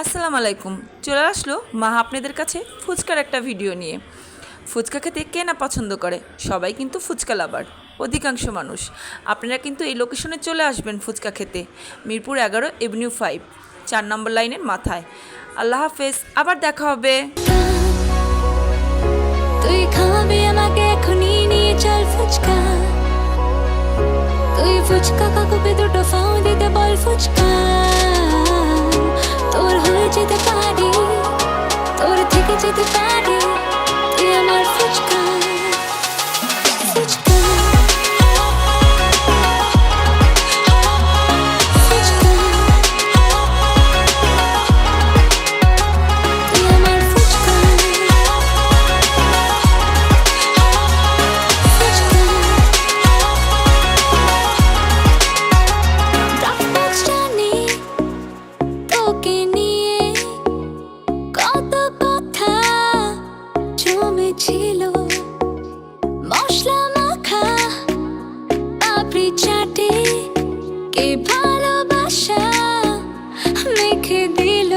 আসসালামু আলাইকুম। চলে আসলো মা আপনাদের কাছে ফুচকার একটা ভিডিও নিয়ে। ফুচকা খেতে কে না পছন্দ করে, সবাই কিন্তু ফুচকা লাভার অধিকাংশ মানুষ। আপনারা কিন্তু এই লোকেশনে চলে আসবেন ফুচকা খেতে, মিরপুর 11 এভিনিউ 5, 4 নম্বর লাইনের মাথায়। আল্লাহ হাফেজ, আবার দেখা হবে। তুই খাওয়াবি আমাকে এখনই, নিয়ে চল ফুচকা। তুই ফুচকা কাকুকে দুটো ফাও দিতে বল ফুচকা। তোর হয়ে যেতে পারি, তোর থেকে যেতে পারি, তুই আমার ফুচকা ফুচকা ফুচকা। তুই আমার ফুচকা ফুচকা। ড্রপবক্স জানি তোকে নিয়ে কত কথা জমেছিল, মশলা মাখা পাপড়ি চাটে কে ভালোবাসা মেখে দিল।